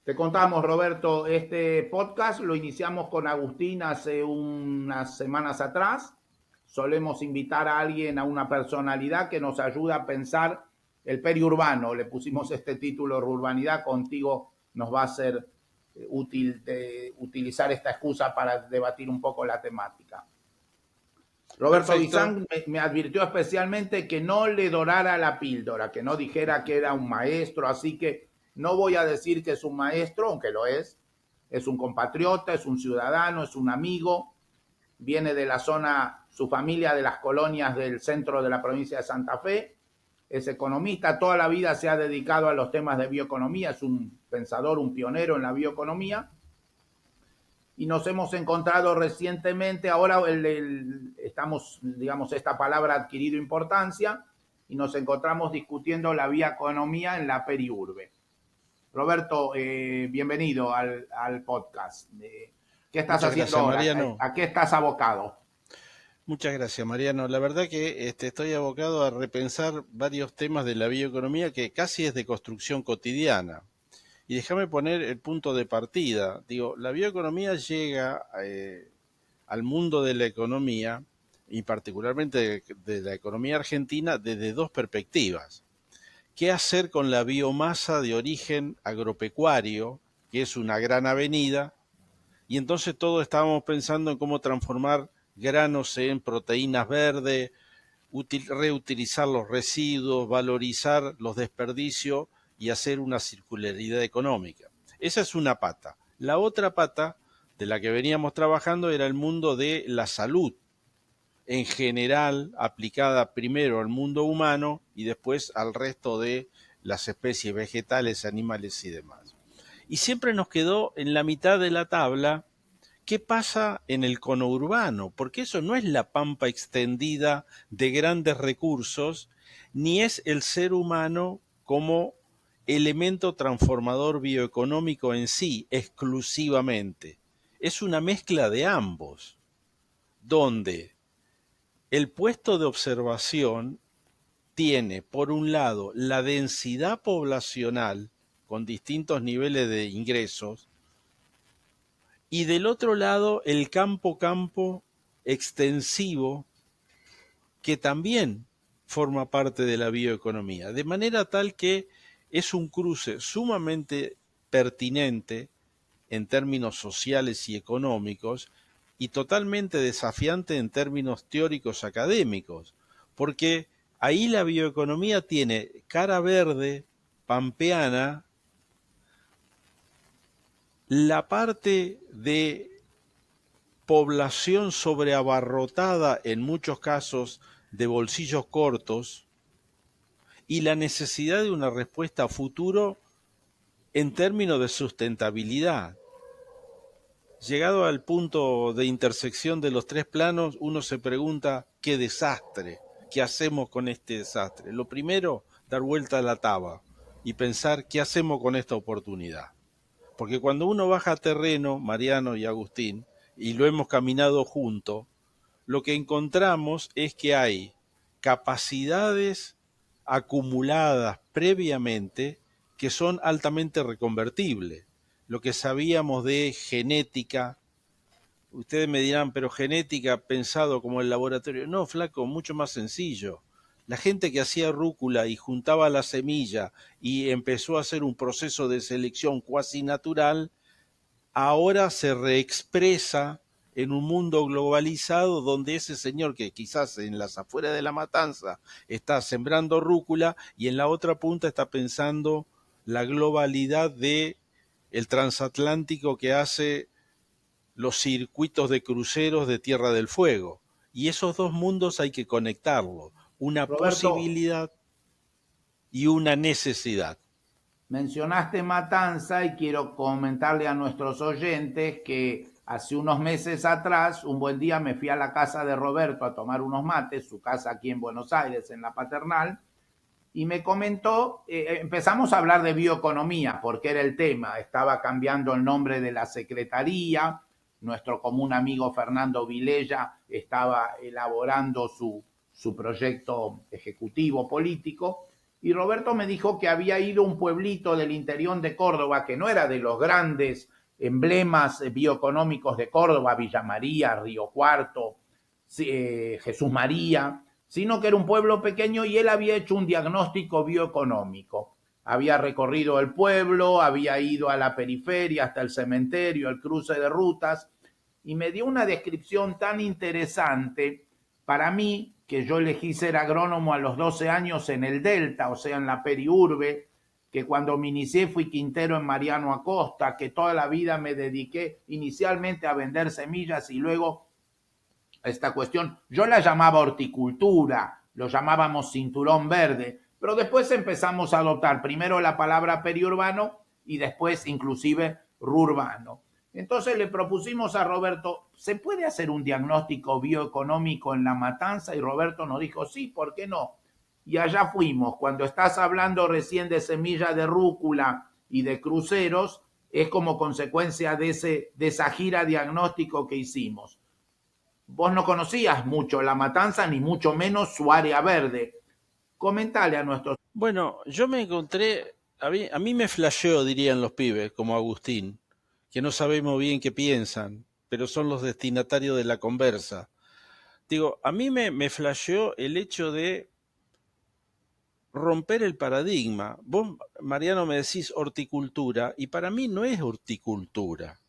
Te contamos, Roberto, este podcast lo iniciamos con Agustín hace unas semanas atrás. Solemos invitar a alguien, a una personalidad que nos ayuda a pensar el periurbano. Le pusimos este título, Rurbanidad. Contigo nos va a ser útil utilizar esta excusa para debatir un poco la temática. Roberto Bizán me advirtió especialmente que no le dorara la píldora, que no dijera que era un maestro, así que no voy a decir que es un maestro, aunque lo es un compatriota, es un ciudadano, es un amigo, viene de la zona, su familia de las colonias del centro de la provincia de Santa Fe, es economista, toda la vida se ha dedicado a los temas de bioeconomía, es un pensador, un pionero en la bioeconomía, y nos hemos encontrado recientemente, ahora estamos, digamos, esta palabra ha adquirido importancia, y nos encontramos discutiendo la bioeconomía en la periurbe. Roberto, bienvenido al podcast. ¿Qué estás Muchas haciendo gracias, ahora? Mariano. ¿A qué estás abocado? Muchas gracias, Mariano. La verdad que estoy abocado a repensar varios temas de la bioeconomía que casi es de construcción cotidiana. Y déjame poner el punto de partida. Digo, la bioeconomía llega al mundo de la economía, y particularmente de la economía argentina, desde dos perspectivas. ¿Qué hacer con la biomasa de origen agropecuario, que es una gran avenida? Y entonces todos estábamos pensando en cómo transformar granos en proteínas verdes, reutilizar los residuos, valorizar los desperdicios y hacer una circularidad económica. Esa es una pata. La otra pata de la que veníamos trabajando era el mundo de la salud, en general aplicada primero al mundo humano y después al resto de las especies vegetales, animales y demás. Y siempre nos quedó en la mitad de la tabla ¿qué pasa en el conurbano? Porque eso no es la pampa extendida de grandes recursos, ni es el ser humano como elemento transformador bioeconómico en sí, exclusivamente. Es una mezcla de ambos, donde el puesto de observación tiene, por un lado, la densidad poblacional con distintos niveles de ingresos, y del otro lado el campo extensivo que también forma parte de la bioeconomía, de manera tal que es un cruce sumamente pertinente en términos sociales y económicos y totalmente desafiante en términos teóricos académicos, porque ahí la bioeconomía tiene cara verde, pampeana, la parte de población sobreabarrotada en muchos casos de bolsillos cortos y la necesidad de una respuesta a futuro en términos de sustentabilidad. Llegado al punto de intersección de los tres planos, uno se pregunta qué desastre, qué hacemos con este desastre. Lo primero, dar vuelta a la taba y pensar qué hacemos con esta oportunidad. Porque cuando uno baja a terreno, Mariano y Agustín, y lo hemos caminado juntos, lo que encontramos es que hay capacidades acumuladas previamente que son altamente reconvertibles. Lo que sabíamos de genética, ustedes me dirán, pero genética pensado como el laboratorio. No, flaco, mucho más sencillo. La gente que hacía rúcula y juntaba la semilla y empezó a hacer un proceso de selección cuasi natural, ahora se reexpresa en un mundo globalizado donde ese señor que quizás en las afueras de la matanza está sembrando rúcula y en la otra punta está pensando la globalidad de el transatlántico que hace los circuitos de cruceros de Tierra del Fuego. Y esos dos mundos hay que conectarlos, una Roberto, posibilidad y una necesidad. mencionaste Matanza y quiero comentarle a nuestros oyentes que hace unos meses atrás, un buen día me fui a la casa de Roberto a tomar unos mates, su casa aquí en Buenos Aires, en la Paternal, y me comentó, empezamos a hablar de bioeconomía, porque era el tema, estaba cambiando el nombre de la secretaría, nuestro común amigo Fernando Vilella estaba elaborando su proyecto ejecutivo político, y Roberto me dijo que había ido a un pueblito del interior de Córdoba, que no era de los grandes emblemas bioeconómicos de Córdoba, Villa María, Río Cuarto, Jesús María, sino que era un pueblo pequeño y él había hecho un diagnóstico bioeconómico. Había recorrido el pueblo, había ido a la periferia, hasta el cementerio, el cruce de rutas, y me dio una descripción tan interesante para mí, que yo elegí ser agrónomo a los 12 años en el Delta, o sea, en la periurbe, que cuando me inicié fui quintero en Mariano Acosta, que toda la vida me dediqué inicialmente a vender semillas y luego a esta cuestión, yo la llamaba horticultura, lo llamábamos cinturón verde, pero después empezamos a adoptar primero la palabra periurbano y después inclusive rurbano. Entonces le propusimos a Roberto, ¿se puede hacer un diagnóstico bioeconómico en La Matanza? Y Roberto nos dijo, sí, ¿por qué no? Y allá fuimos. Cuando estás hablando recién de semilla de rúcula y de cruceros, es como consecuencia de esa gira diagnóstico que hicimos. Vos no conocías mucho La Matanza, ni mucho menos su área verde. Comentale a nuestros... Bueno, yo me encontré, a mí me flasheó, dirían los pibes, como Agustín, que no sabemos bien qué piensan, pero son los destinatarios de la conversa. Digo, a mí me flasheó el hecho de romper el paradigma. Vos, Mariano, me decís horticultura, y para mí no es horticultura.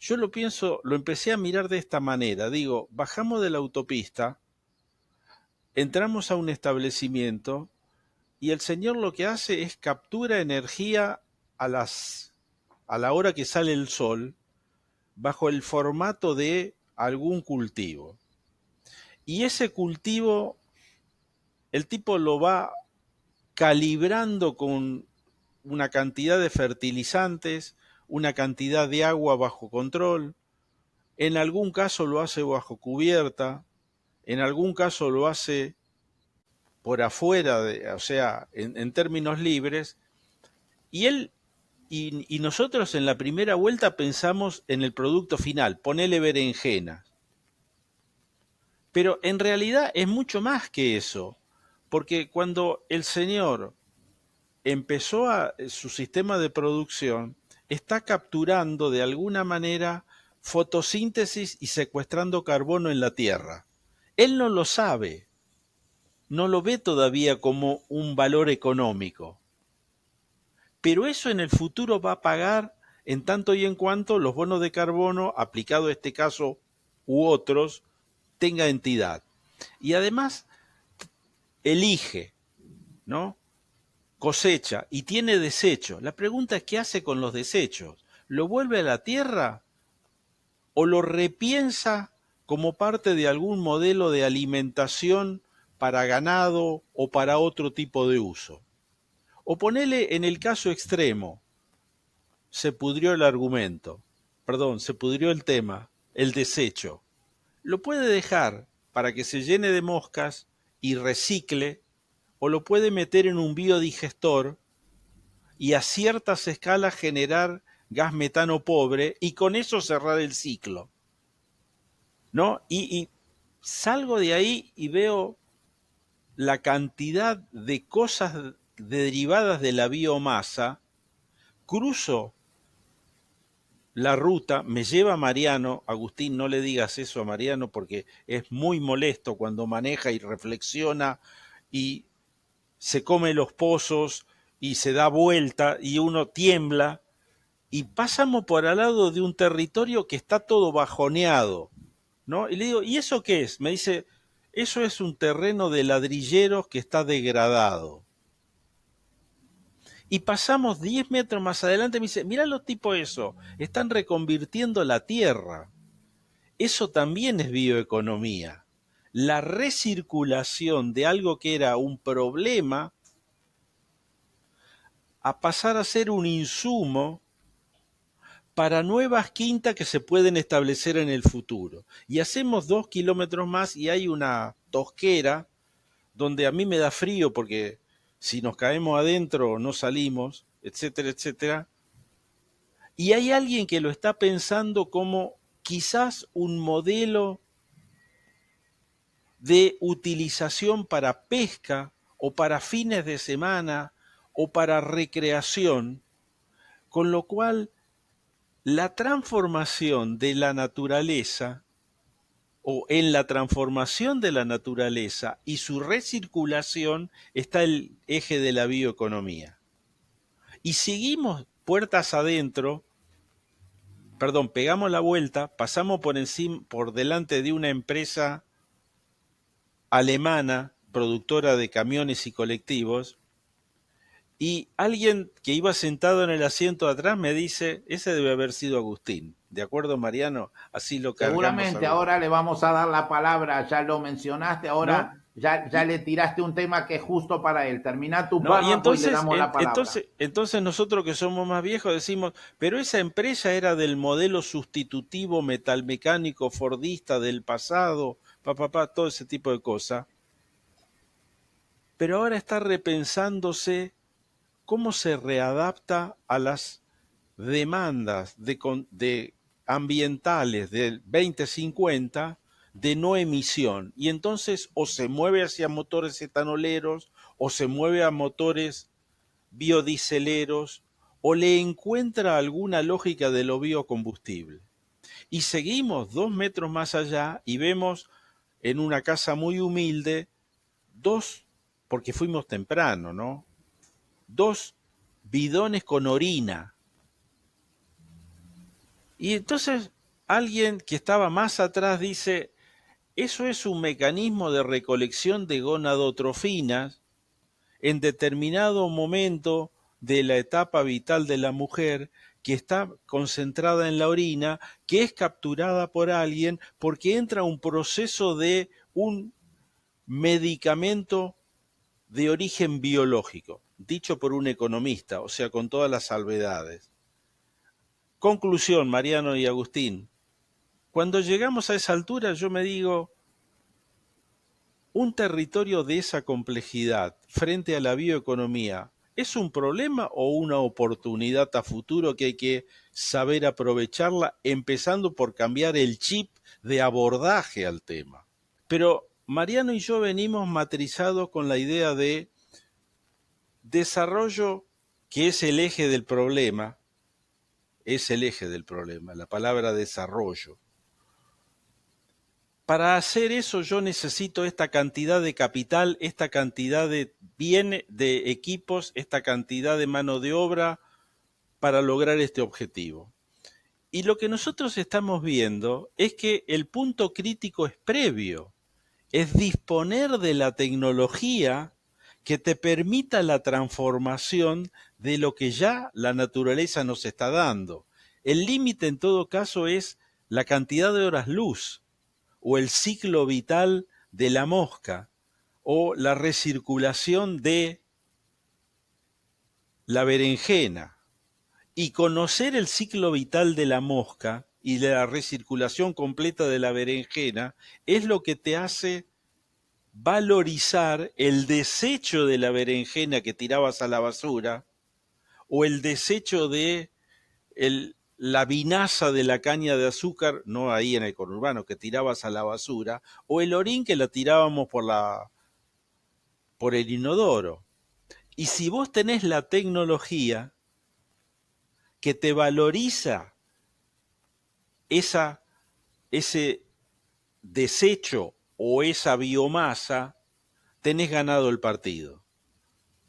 Yo lo pienso, lo empecé a mirar de esta manera. Digo, bajamos de la autopista, entramos a un establecimiento, y el señor lo que hace es captura energía a la hora que sale el sol bajo el formato de algún cultivo. Y ese cultivo, el tipo lo va calibrando con una cantidad de fertilizantes, una cantidad de agua bajo control, en algún caso lo hace bajo cubierta, en algún caso lo hace por afuera, o sea, en términos libres, y él y nosotros en la primera vuelta pensamos en el producto final, ponele berenjena. Pero en realidad es mucho más que eso, porque cuando el señor empezó su sistema de producción, está capturando de alguna manera fotosíntesis y secuestrando carbono en la tierra. Él no lo sabe, no lo ve todavía como un valor económico. Pero eso en el futuro va a pagar en tanto y en cuanto los bonos de carbono, aplicado a este caso u otros, tenga entidad. Y además elige, ¿no? Cosecha y tiene desechos. La pregunta es, ¿qué hace con los desechos? ¿Lo vuelve a la tierra o lo repiensa como parte de algún modelo de alimentación para ganado o para otro tipo de uso? O ponele en el caso extremo, se pudrió el argumento, perdón, se pudrió el tema, el desecho. Lo puede dejar para que se llene de moscas y recicle, o lo puede meter en un biodigestor y a ciertas escalas generar gas metano pobre y con eso cerrar el ciclo, ¿no? Y salgo de ahí y veo la cantidad de cosas derivadas de la biomasa, cruzo la ruta, me lleva Mariano, Agustín, no le digas eso a Mariano porque es muy molesto cuando maneja y reflexiona y se come los pozos y se da vuelta y uno tiembla y pasamos por al lado de un territorio que está todo bajoneado, ¿no? Y le digo, ¿y eso qué es? Me dice, eso es un terreno de ladrilleros que está degradado. Y pasamos 10 metros más adelante y me dice, mirá los tipos eso, están reconvirtiendo la tierra. Eso también es bioeconomía. La recirculación de algo que era un problema a pasar a ser un insumo para nuevas quintas que se pueden establecer en el futuro. Y hacemos 2 kilómetros más y hay una tosquera donde a mí me da frío porque si nos caemos adentro no salimos, etcétera, etcétera. Y hay alguien que lo está pensando como quizás un modelo de utilización para pesca o para fines de semana o para recreación, con lo cual la transformación de la naturaleza o en la transformación de la naturaleza y su recirculación está el eje de la bioeconomía. Y seguimos puertas adentro, perdón, pegamos la vuelta, pasamos por encima, por delante de una empresa alemana, productora de camiones y colectivos, y alguien que iba sentado en el asiento de atrás me dice, ese debe haber sido Agustín. ¿De acuerdo, Mariano? Así lo cargamos a Seguramente Agustín. ahora le vamos a dar la palabra, ya lo mencionaste, ¿No? ahora ya Y, le tiraste un tema que es justo para él. Termina tu ¿no? Y párrafo y le damos la palabra. entonces nosotros que somos más viejos decimos, pero esa empresa era del modelo sustitutivo metalmecánico fordista del pasado, todo ese tipo de cosas. Pero ahora está repensándose cómo se readapta a las demandas de ambientales del 2050 de no emisión. Y entonces o se mueve hacia motores etanoleros o se mueve a motores biodieseleros o le encuentra alguna lógica de lo biocombustible. Y seguimos 2 metros más allá y vemos en una casa muy humilde dos, porque fuimos temprano, ¿no? Dos bidones con orina. Y entonces alguien que estaba más atrás dice, eso es un mecanismo de recolección de gonadotrofinas en determinado momento de la etapa vital de la mujer que está concentrada en la orina, que es capturada por alguien porque entra un proceso de un medicamento de origen biológico, dicho por un economista, o sea, con todas las salvedades. Conclusión, Mariano y Agustín. Cuando llegamos a esa altura, yo me digo, un territorio de esa complejidad frente a la bioeconomía, ¿es un problema o una oportunidad a futuro que hay que saber aprovecharla, empezando por cambiar el chip de abordaje al tema? Pero Mariano y yo venimos matrizados con la idea de desarrollo, que es el eje del problema, la palabra desarrollo. Para hacer eso yo necesito esta cantidad de capital, esta cantidad de bienes, de equipos, esta cantidad de mano de obra para lograr este objetivo. Y lo que nosotros estamos viendo es que el punto crítico es previo, es disponer de la tecnología que te permita la transformación de lo que ya la naturaleza nos está dando. El límite en todo caso es la cantidad de horas luz o el ciclo vital de la mosca o la recirculación de la berenjena. Y conocer el ciclo vital de la mosca y de la recirculación completa de la berenjena es lo que te hace valorizar el desecho de la berenjena que tirabas a la basura o el desecho de la vinaza de la caña de azúcar, no ahí en el conurbano, que tirabas a la basura, o el orín que la tirábamos por el inodoro. Y si vos tenés la tecnología que te valoriza ese desecho o esa biomasa, tenés ganado el partido.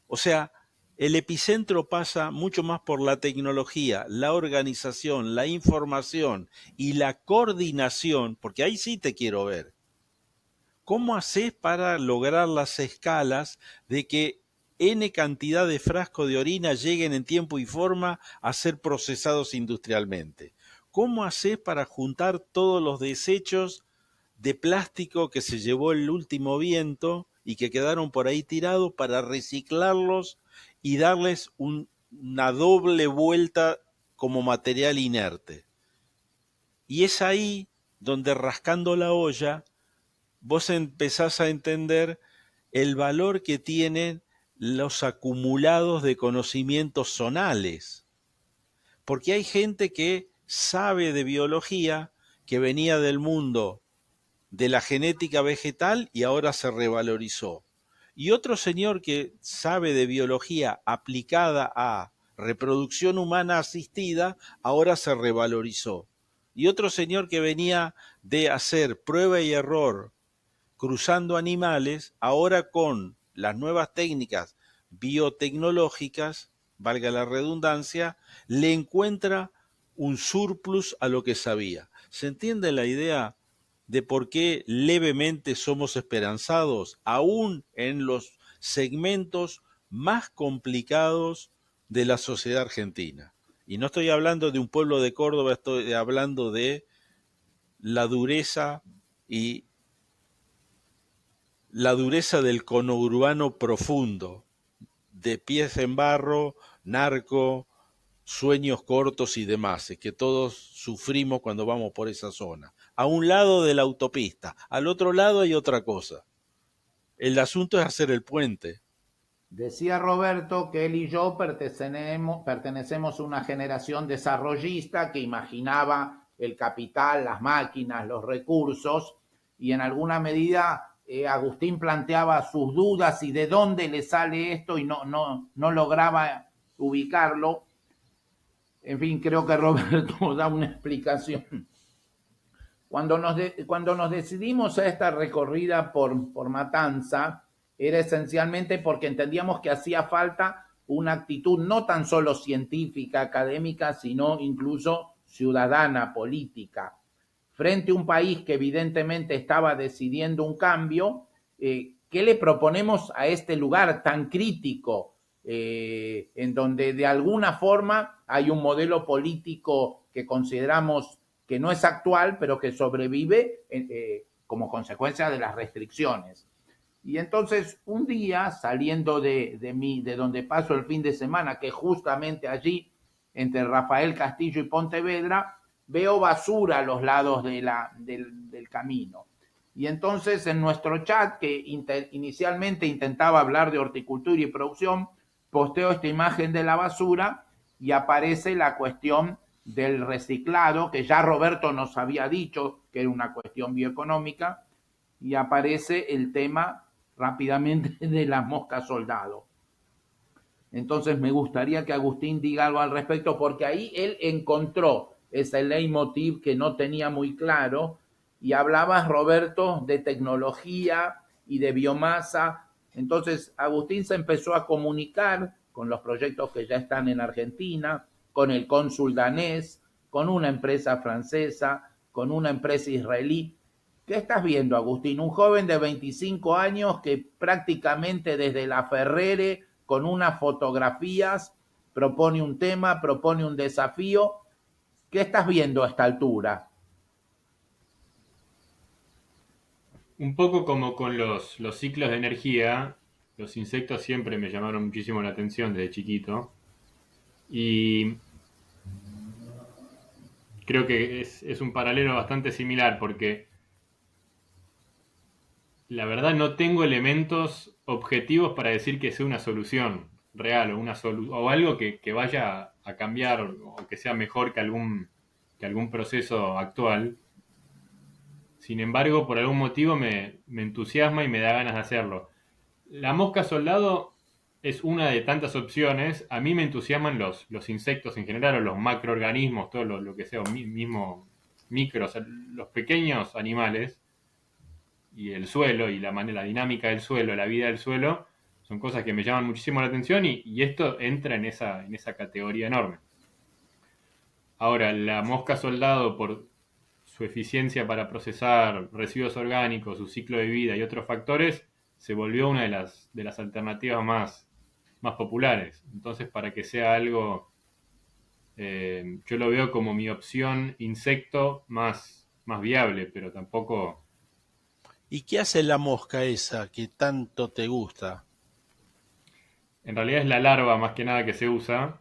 O sea, el epicentro pasa mucho más por la tecnología, la organización, la información y la coordinación, porque ahí sí te quiero ver. ¿Cómo haces para lograr las escalas de que N cantidad de frascos de orina lleguen en tiempo y forma a ser procesados industrialmente? ¿Cómo haces para juntar todos los desechos de plástico que se llevó el último viento y que quedaron por ahí tirados para reciclarlos y darles una doble vuelta como material inerte? Y es ahí donde, rascando la olla, vos empezás a entender el valor que tienen los acumulados de conocimientos zonales. Porque hay gente que sabe de biología, que venía del mundo de la genética vegetal y ahora se revalorizó. y otro señor que sabe de biología aplicada a reproducción humana asistida, ahora se revalorizó. Y otro señor que venía de hacer prueba y error cruzando animales, ahora con las nuevas técnicas biotecnológicas, valga la redundancia, le encuentra un surplus a lo que sabía. ¿Se entiende la idea de por qué levemente somos esperanzados, aún en los segmentos más complicados de la sociedad argentina? Y no estoy hablando de un pueblo de Córdoba, estoy hablando de la dureza y la dureza del conurbano profundo, de pies en barro, narco, sueños cortos y demás, que todos sufrimos cuando vamos por esa zona. A un lado de la autopista, al otro lado hay otra cosa. El asunto es hacer el puente. Decía Roberto que él y yo pertenecemos a una generación desarrollista que imaginaba el capital, las máquinas, los recursos, y en alguna medida Agustín planteaba sus dudas y de dónde le sale esto y no lograba ubicarlo. En fin, creo que Roberto da una explicación. Cuando nos decidimos a esta recorrida por Matanza, era esencialmente porque entendíamos que hacía falta una actitud no tan solo científica, académica, sino incluso ciudadana, política. Frente a un país que evidentemente estaba decidiendo un cambio, ¿qué le proponemos a este lugar tan crítico, en donde de alguna forma hay un modelo político que consideramos que no es actual, pero que sobrevive como consecuencia de las restricciones? Y entonces un día, saliendo de donde paso el fin de semana, que justamente allí, entre Rafael Castillo y Pontevedra, veo basura a los lados del camino. Y entonces en nuestro chat, que inicialmente intentaba hablar de horticultura y producción, posteo esta imagen de la basura y aparece la cuestión del reciclado, que ya Roberto nos había dicho que era una cuestión bioeconómica, y aparece el tema rápidamente de las moscas soldado. Entonces me gustaría que Agustín diga algo al respecto, porque ahí él encontró ese leitmotiv que no tenía muy claro, y hablabas, Roberto, de tecnología y de biomasa. Entonces Agustín se empezó a comunicar con los proyectos que ya están en Argentina, con el cónsul danés, con una empresa francesa, con una empresa israelí. ¿Qué estás viendo, Agustín? Un joven de 25 años que prácticamente desde la Ferrere, con unas fotografías, propone un tema, propone un desafío. ¿Qué estás viendo a esta altura? Un poco como con los ciclos de energía, los insectos siempre me llamaron muchísimo la atención desde chiquito. Y creo que es un paralelo bastante similar porque la verdad no tengo elementos objetivos para decir que sea una solución real o algo que vaya a cambiar o que sea mejor que algún proceso actual. Sin embargo, por algún motivo me entusiasma y me da ganas de hacerlo. La mosca soldado es una de tantas opciones. A mí me entusiasman los insectos en general, o los macroorganismos, todo lo que sea, o mismo micros, los pequeños animales, y el suelo, y la dinámica del suelo, la vida del suelo, son cosas que me llaman muchísimo la atención, y esto entra en esa categoría enorme. Ahora, la mosca soldado, por su eficiencia para procesar residuos orgánicos, su ciclo de vida y otros factores, se volvió una de las alternativas más populares. Entonces, para que sea algo, yo lo veo como mi opción insecto más viable, pero tampoco... ¿Y qué hace la mosca esa que tanto te gusta? En realidad es la larva más que nada que se usa.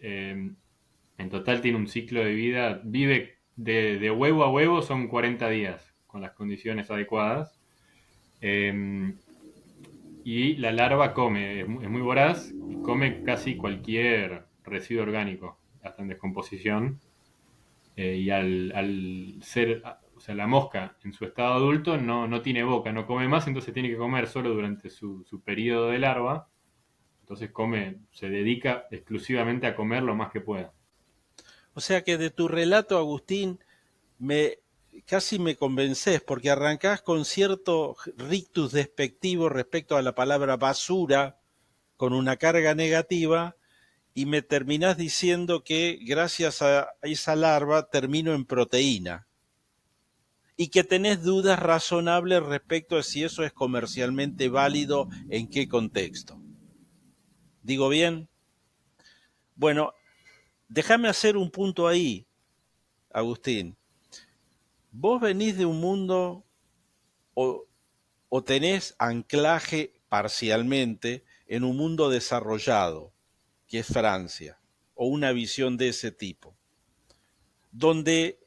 En total tiene un ciclo de vida, vive de huevo a huevo, son 40 días con las condiciones adecuadas. Y la larva come, es muy voraz, y come casi cualquier residuo orgánico, hasta en descomposición. Y al ser o sea, la mosca en su estado adulto no tiene boca, no come más, entonces tiene que comer solo durante su periodo de larva. Entonces se dedica exclusivamente a comer lo más que pueda. O sea que de tu relato, Agustín, me casi me convences, porque arrancás con cierto rictus despectivo respecto a la palabra basura, con una carga negativa, y me terminás diciendo que gracias a esa larva termino en proteína, y que tenés dudas razonables respecto a si eso es comercialmente válido, en qué contexto. ¿Digo bien? Bueno, déjame hacer un punto ahí, Agustín. Vos venís de un mundo o, o tenés anclaje parcialmente en un mundo desarrollado, que es Francia, o una visión de ese tipo, donde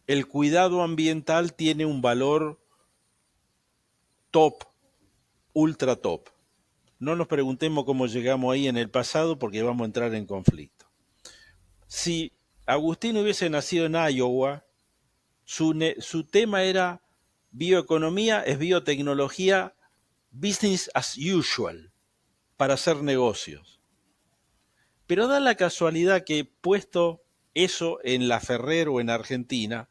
el cuidado ambiental tiene un valor top, ultra top. No nos preguntemos cómo llegamos ahí en el pasado porque vamos a entrar en conflicto. Si Agustín hubiese nacido en Iowa, su tema era bioeconomía, es biotecnología, business as usual, para hacer negocios. Pero da la casualidad que, puesto eso en la Ferrer o en Argentina,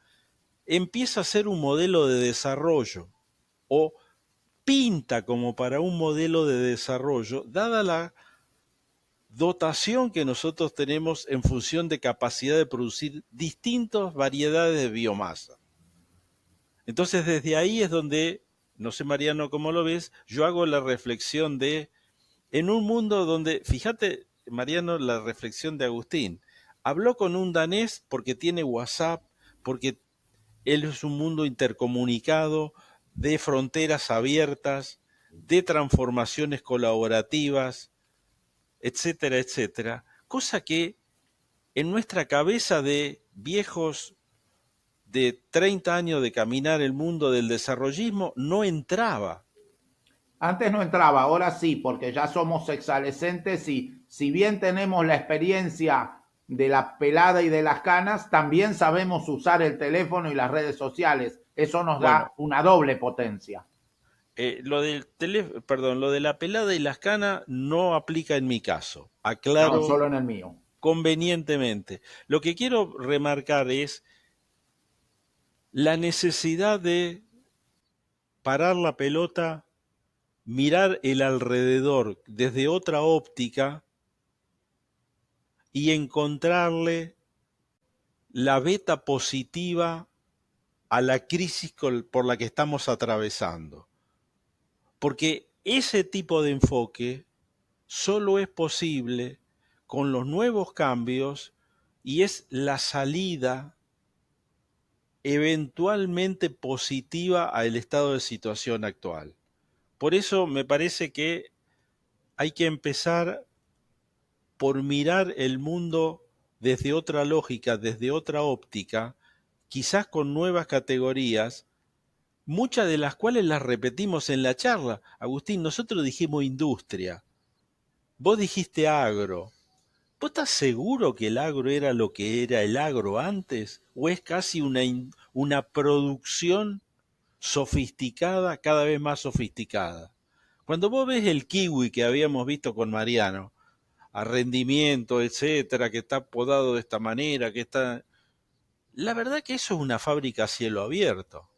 empieza a ser un modelo de desarrollo, o pinta como para un modelo de desarrollo, dada la dotación que nosotros tenemos en función de capacidad de producir distintas variedades de biomasa. Entonces desde ahí es donde, no sé Mariano cómo lo ves, yo hago la reflexión de, en un mundo donde, fíjate Mariano, la reflexión de Agustín, habló con un danés porque tiene WhatsApp, porque él es un mundo intercomunicado, de fronteras abiertas, de transformaciones colaborativas, etcétera, etcétera, cosa que en nuestra cabeza de viejos de 30 años de caminar el mundo del desarrollismo no entraba. Antes no entraba, ahora sí, porque ya somos exalescentes y si bien tenemos la experiencia de la pelada y de las canas, también sabemos usar el teléfono y las redes sociales. Eso nos da Bueno, una doble potencia. lo lo de la pelada y las canas no aplica en mi caso. No, Aclaro solo en el mío. convenientemente. Lo que quiero remarcar es la necesidad de parar la pelota, mirar el alrededor desde otra óptica y encontrarle la beta positiva a la crisis por la que estamos atravesando. Porque ese tipo de enfoque solo es posible con los nuevos cambios y es la salida eventualmente positiva al estado de situación actual. Por eso me parece que hay que empezar por mirar el mundo desde otra lógica, desde otra óptica, quizás con nuevas categorías, muchas de las cuales las repetimos en la charla. Agustín, nosotros dijimos industria, vos dijiste agro. ¿Vos estás seguro que el agro era lo que era el agro antes? ¿O es casi una producción sofisticada, cada vez más sofisticada? Cuando vos ves el kiwi que habíamos visto con Mariano, a rendimiento, etcétera, que está podado de esta manera, que está... La verdad que eso es una fábrica a cielo abierto.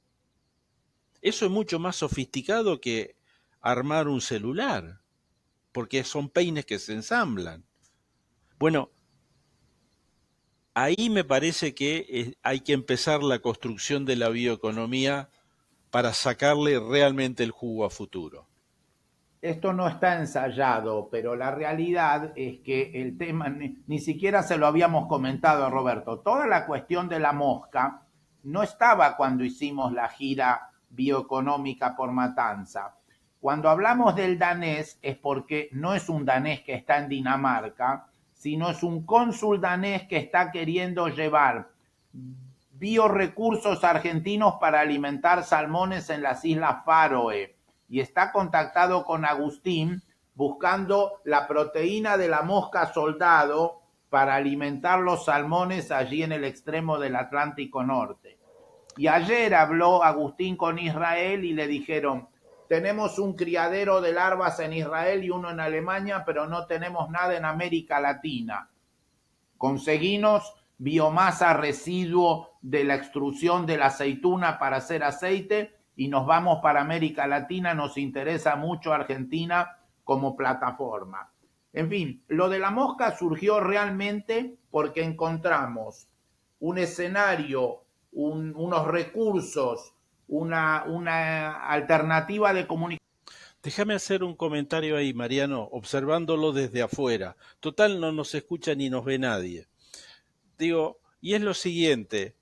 Eso es mucho más sofisticado que armar un celular, porque son peines que se ensamblan. Bueno, ahí me parece que hay que empezar la construcción de la bioeconomía para sacarle realmente el jugo a futuro. Esto no está ensayado, pero la realidad es que el tema ni siquiera se lo habíamos comentado a Roberto. Toda la cuestión de la mosca no estaba cuando hicimos la gira bioeconómica por Matanza. Cuando hablamos del danés es porque no es un danés que está en Dinamarca, sino es un cónsul danés que está queriendo llevar biorecursos argentinos para alimentar salmones en las Islas Faroe y está contactado con Agustín buscando la proteína de la mosca soldado para alimentar los salmones allí en el extremo del Atlántico Norte. Y ayer habló Agustín con Israel y le dijeron, tenemos un criadero de larvas en Israel y uno en Alemania, pero no tenemos nada en América Latina. Conseguinos biomasa residuo de la extrusión de la aceituna para hacer aceite y nos vamos para América Latina. Nos interesa mucho Argentina como plataforma. En fin, lo de la mosca surgió realmente porque encontramos un escenario, unos recursos, una alternativa de comunicación. Déjame hacer un comentario ahí, Mariano, observándolo desde afuera. Total, no nos escucha ni nos ve nadie. Digo, y es lo siguiente,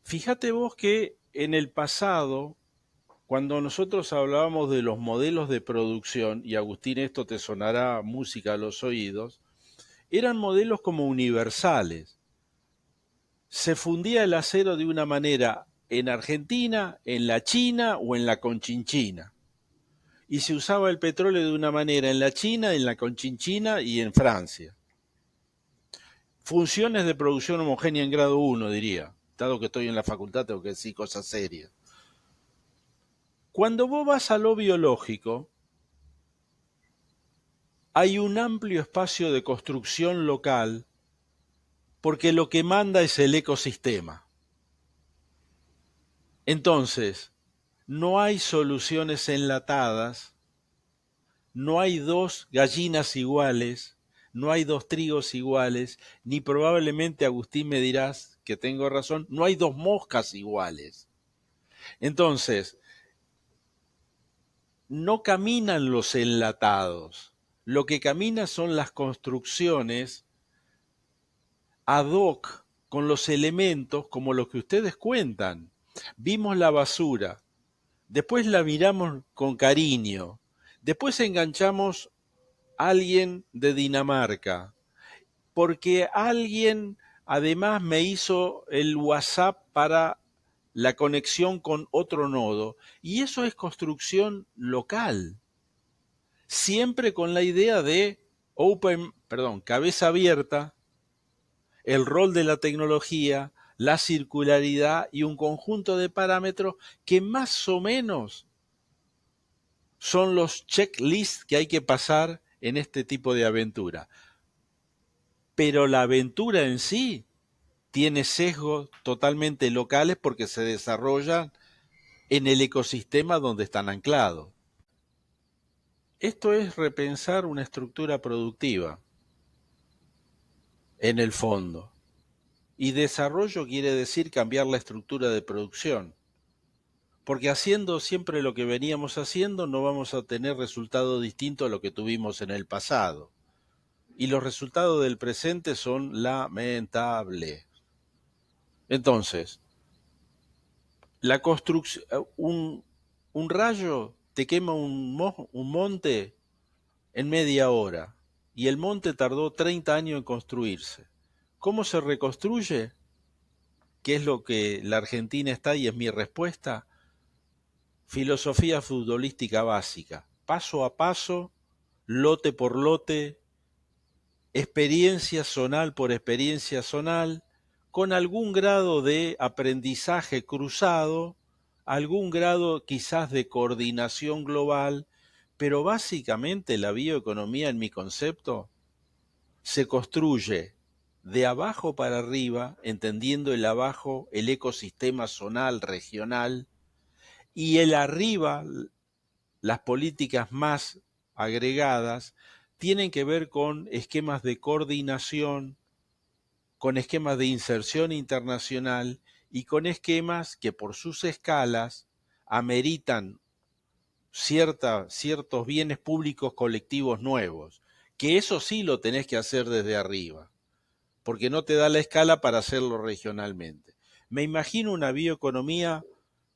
fíjate vos que en el pasado, cuando nosotros hablábamos de los modelos de producción, y Agustín, esto te sonará música a los oídos, eran modelos como universales. Se fundía el acero de una manera en Argentina, en la China o en la Conchinchina. Y se usaba el petróleo de una manera en la China, en la Conchinchina y en Francia. Funciones de producción homogénea en grado 1, diría. Dado que estoy en la facultad, tengo que decir cosas serias. Cuando vos vas a lo biológico, hay un amplio espacio de construcción local porque lo que manda es el ecosistema. Entonces, no hay soluciones enlatadas, no hay dos gallinas iguales, no hay dos trigos iguales, ni probablemente, Agustín, me dirás que tengo razón, no hay dos moscas iguales. Entonces, no caminan los enlatados, lo que camina son las construcciones ad hoc con los elementos como los que ustedes cuentan. Vimos la basura, después la miramos con cariño, después enganchamos a alguien de Dinamarca, porque alguien además me hizo el WhatsApp para la conexión con otro nodo, y eso es construcción local, siempre con la idea de cabeza abierta, el rol de la tecnología, la circularidad y un conjunto de parámetros que más o menos son los checklists que hay que pasar en este tipo de aventura. Pero la aventura en sí tiene sesgos totalmente locales porque se desarrollan en el ecosistema donde están anclados. Esto es repensar una estructura productiva, en el fondo. Y desarrollo quiere decir cambiar la estructura de producción. Porque haciendo siempre lo que veníamos haciendo no vamos a tener resultado distinto a lo que tuvimos en el pasado. Y los resultados del presente son lamentables. Entonces, la construcción, un rayo te quema un monte en media hora y el monte tardó 30 años en construirse. ¿Cómo se reconstruye? ¿Qué es lo que la Argentina está y es mi respuesta? Filosofía futbolística básica, paso a paso, lote por lote, experiencia zonal por experiencia zonal, con algún grado de aprendizaje cruzado, algún grado quizás de coordinación global, pero básicamente la bioeconomía en mi concepto se construye de abajo para arriba, entendiendo el abajo, el ecosistema zonal, regional, y el arriba, las políticas más agregadas, tienen que ver con esquemas de coordinación, con esquemas de inserción internacional y con esquemas que por sus escalas ameritan ciertos bienes públicos colectivos nuevos, que eso sí lo tenés que hacer desde arriba, porque no te da la escala para hacerlo regionalmente. Me imagino una bioeconomía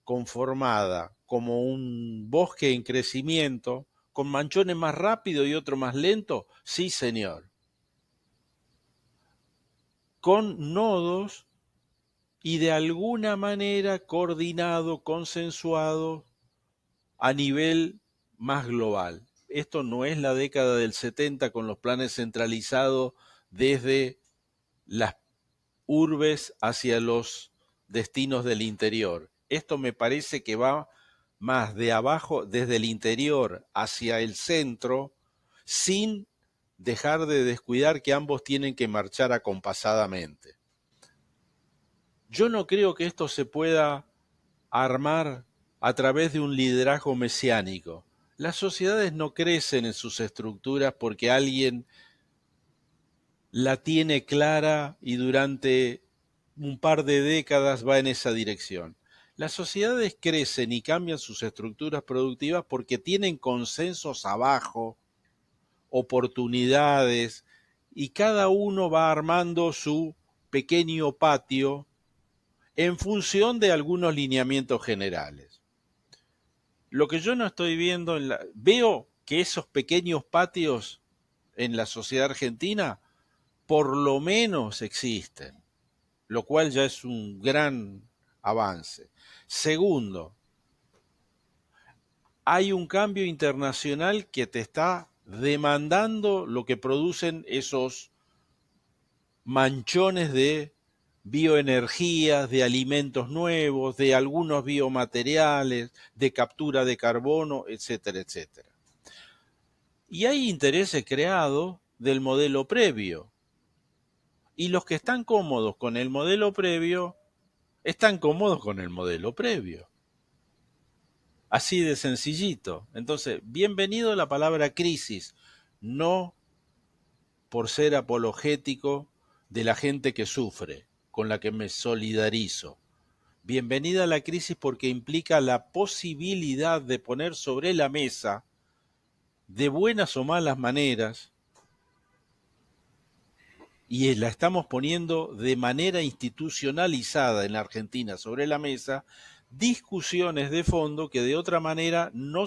conformada como un bosque en crecimiento, con manchones más rápido y otro más lento, sí señor. Con nodos y de alguna manera coordinado, consensuado a nivel más global. Esto no es la década del 70 con los planes centralizados desde las urbes hacia los destinos del interior. Esto me parece que va más de abajo, desde el interior hacia el centro, sin dejar de descuidar que ambos tienen que marchar acompasadamente. Yo no creo que esto se pueda armar a través de un liderazgo mesiánico. Las sociedades no crecen en sus estructuras porque alguien la tiene clara y durante un par de décadas va en esa dirección. Las sociedades crecen y cambian sus estructuras productivas porque tienen consensos abajo, oportunidades, y cada uno va armando su pequeño patio en función de algunos lineamientos generales. Lo que yo no estoy viendo, veo que esos pequeños patios en la sociedad argentina por lo menos existen, lo cual ya es un gran avance. Segundo, hay un cambio internacional que te está demandando lo que producen esos manchones de bioenergías, de alimentos nuevos, de algunos biomateriales, de captura de carbono, etcétera, etcétera. Y hay intereses creados del modelo previo. Y los que están cómodos con el modelo previo, están cómodos con el modelo previo. Así de sencillito. Entonces, bienvenido a la palabra crisis, no por ser apologético de la gente que sufre, con la que me solidarizo. Bienvenida a la crisis porque implica la posibilidad de poner sobre la mesa, de buenas o malas maneras, y la estamos poniendo de manera institucionalizada en la Argentina sobre la mesa, discusiones de fondo que de otra manera no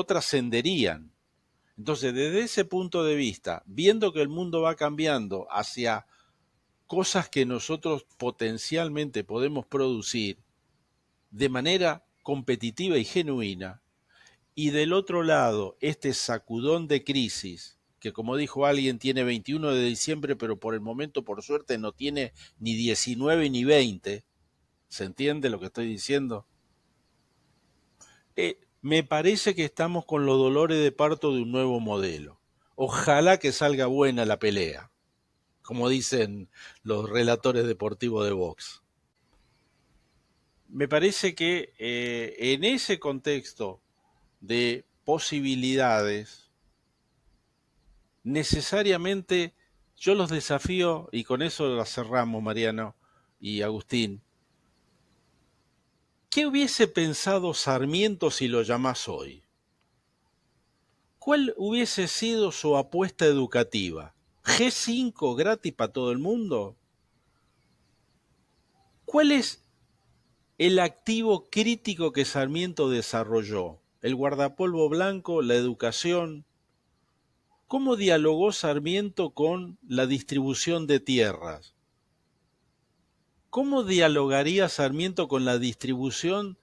trascenderían. Entonces, desde ese punto de vista, viendo que el mundo va cambiando hacia cosas que nosotros potencialmente podemos producir de manera competitiva y genuina, y del otro lado, este sacudón de crisis, que como dijo alguien, tiene 21 de diciembre, pero por el momento, por suerte, no tiene ni 19 ni 20. ¿Se entiende lo que estoy diciendo? Me parece que estamos con los dolores de parto de un nuevo modelo. Ojalá que salga buena la pelea, como dicen los relatores deportivos de box. Me parece que en ese contexto de posibilidades, necesariamente yo los desafío, y con eso la cerramos, Mariano y Agustín. ¿Qué hubiese pensado Sarmiento si lo llamás hoy? ¿Cuál hubiese sido su apuesta educativa? ¿G5 gratis para todo el mundo? ¿Cuál es el activo crítico que Sarmiento desarrolló? ¿El guardapolvo blanco, la educación? ¿Cómo dialogó Sarmiento con la distribución de tierras? ¿Cómo dialogaría Sarmiento con la distribución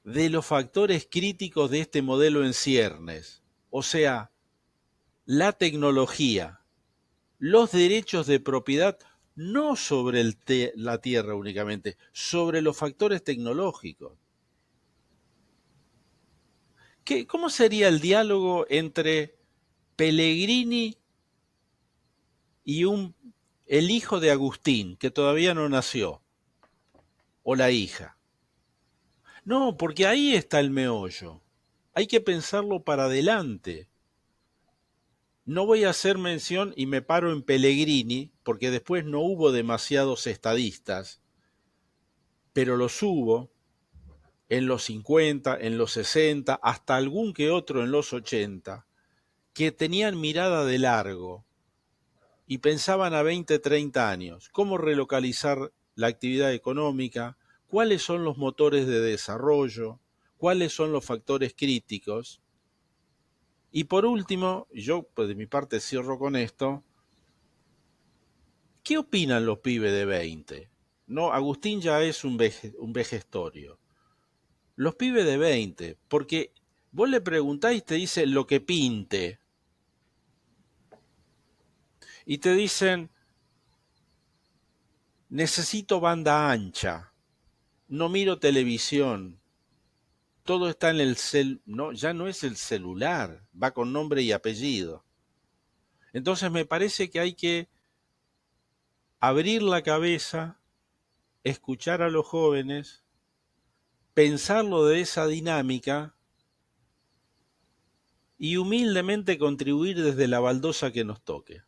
de los factores críticos de este modelo en ciernes? O sea, la tecnología, los derechos de propiedad, no sobre la tierra únicamente, sobre los factores tecnológicos. ¿Cómo sería el diálogo entre Pellegrini y el hijo de Agustín, que todavía no nació, o la hija? No, porque ahí está el meollo. Hay que pensarlo para adelante. No voy a hacer mención y me paro en Pellegrini, porque después no hubo demasiados estadistas, pero los hubo en los 50, en los 60, hasta algún que otro en los 80, que tenían mirada de largo y pensaban a 20, 30 años, cómo relocalizar la actividad económica, cuáles son los motores de desarrollo, cuáles son los factores críticos. Y por último, yo pues de mi parte cierro con esto, ¿qué opinan los pibes de 20? No, Agustín ya es un vejestorio. Los pibes de 20, porque vos le preguntáis y te dice lo que pinte. Y te dicen, necesito banda ancha, no miro televisión, todo está en el no, ya no es el celular, va con nombre y apellido. Entonces me parece que hay que abrir la cabeza, escuchar a los jóvenes, pensarlo de esa dinámica y humildemente contribuir desde la baldosa que nos toque.